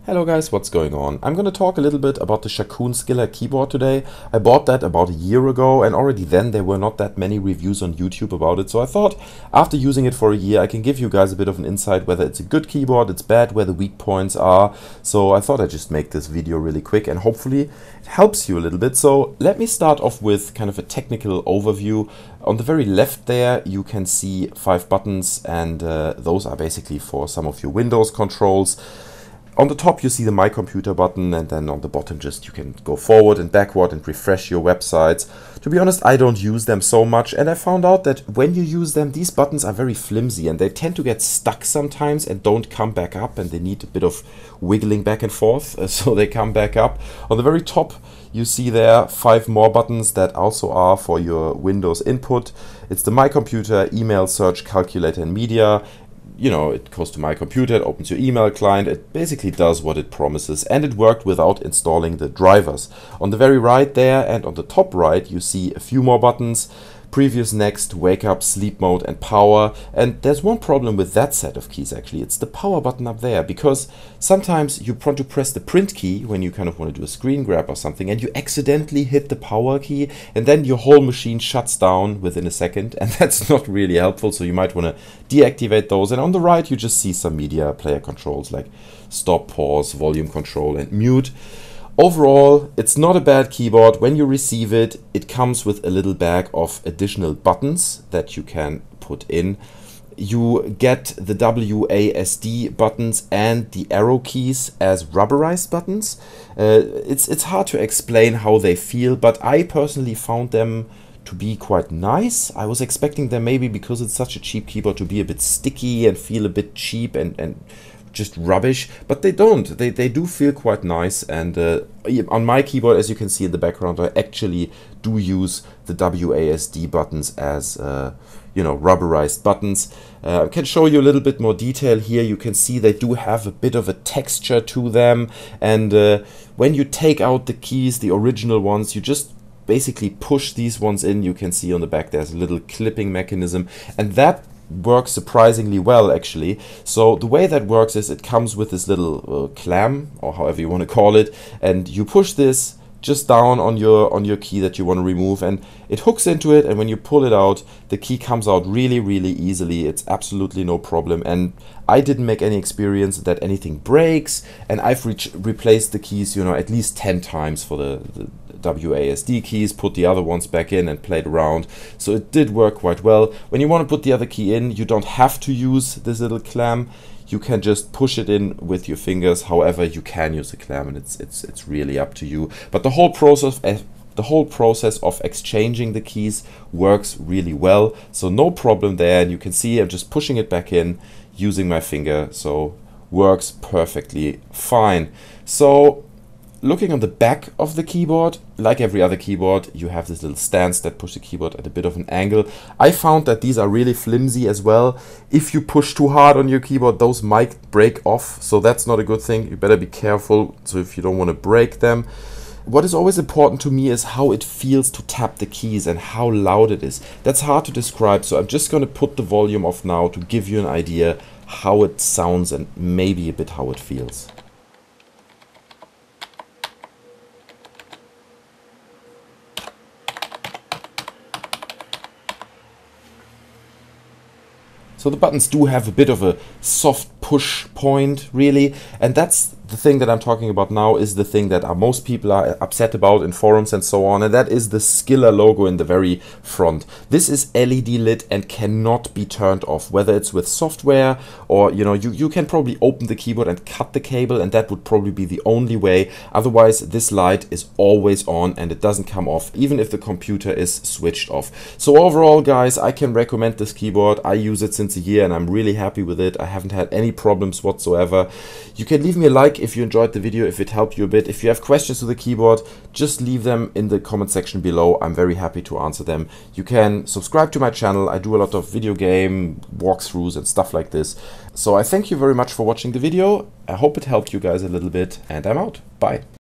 Hello guys, what's going on? I'm going to talk a little bit about the Sharkoon Skiller keyboard today. I bought that about a year ago and already then there were not that many reviews on YouTube about it, so I thought after using it for a year I can give you guys a bit of an insight whether it's a good keyboard, it's bad, where the weak points are. So I thought I'd just make this video really quick and hopefully it helps you a little bit. So let me start off with kind of a technical overview. On the very left there you can see 5 buttons and those are basically for some of your Windows controls. On the top you see the My Computer button, and then on the bottom just you can go forward and backward and refresh your websites. To be honest, I don't use them so much, and I found out that when you use them, these buttons are very flimsy and they tend to get stuck sometimes and don't come back up, and they need a bit of wiggling back and forth so they come back up. On the very top you see there 5 more buttons that also are for your Windows input. It's the My Computer, Email, Search, Calculator and Media. You know, it goes to My Computer, it opens your email client, it basically does what it promises, and it worked without installing the drivers. On the very right there and on the top right you see a few more buttons: Previous, Next, Wake Up, Sleep Mode and Power. And there's one problem with that set of keys actually. It's the power button up there, because sometimes you want to press the print key when you kind of want to do a screen grab or something and you accidentally hit the power key and then your whole machine shuts down within a second, and that's not really helpful, so you might want to deactivate those. And on the right you just see some media player controls like stop, pause, volume control and mute. Overall, it's not a bad keyboard. When you receive it, it comes with a little bag of additional buttons that you can put in. You get the WASD buttons and the arrow keys as rubberized buttons. It's hard to explain how they feel, but I personally found them to be quite nice. I was expecting them, maybe because it's such a cheap keyboard, to be a bit sticky and feel a bit cheap and just rubbish, but they don't. They do feel quite nice, and on my keyboard, as you can see in the background, I actually do use the WASD buttons as you know, rubberized buttons. I can show you a little bit more detail here. You can see they do have a bit of a texture to them, and when you take out the keys, the original ones, you just basically push these ones in. You can see on the back there's a little clipping mechanism, and that works surprisingly well actually. So the way that works is it comes with this little clam, or however you want to call it, and you push this just down on your key that you want to remove, and it hooks into it, and when you pull it out, the key comes out really easily. It's absolutely no problem, and I didn't make any experience that anything breaks, and I've replaced the keys, you know, at least 10 times for the WASD keys, put the other ones back in and played around, so it did work quite well. When you want to put the other key in, you don't have to use this little clam. You can just push it in with your fingers. However, you can use a clam, and it's really up to you. But the whole process of exchanging the keys works really well, so no problem there. And you can see I'm just pushing it back in using my finger, so works perfectly fine. So looking on the back of the keyboard, like every other keyboard, you have this little stance that push the keyboard at a bit of an angle. I found that these are really flimsy as well. If you push too hard on your keyboard, those might break off, so that's not a good thing. You better be careful, so if you don't want to break them. What is always important to me is how it feels to tap the keys and how loud it is. That's hard to describe, so I'm just going to put the volume off now to give you an idea how it sounds and maybe a bit how it feels. So the buttons do have a bit of a soft push point really, and that's the thing that I'm talking about now, is the thing that most people are upset about in forums and so on, and that is the Skiller logo in the very front. This is LED lit and cannot be turned off, whether it's with software or, you know, you can probably open the keyboard and cut the cable, and that would probably be the only way. Otherwise this light is always on and it doesn't come off, even if the computer is switched off. So overall guys, I can recommend this keyboard. I use it since a year and I'm really happy with it. I haven't had any problems whatsoever. You can leave me a like if you enjoyed the video, if it helped you a bit. If you have questions to the keyboard, just leave them in the comment section below. I'm very happy to answer them. You can subscribe to my channel. I do a lot of video game walkthroughs and stuff like this. So I thank you very much for watching the video. I hope it helped you guys a little bit, and I'm out. Bye.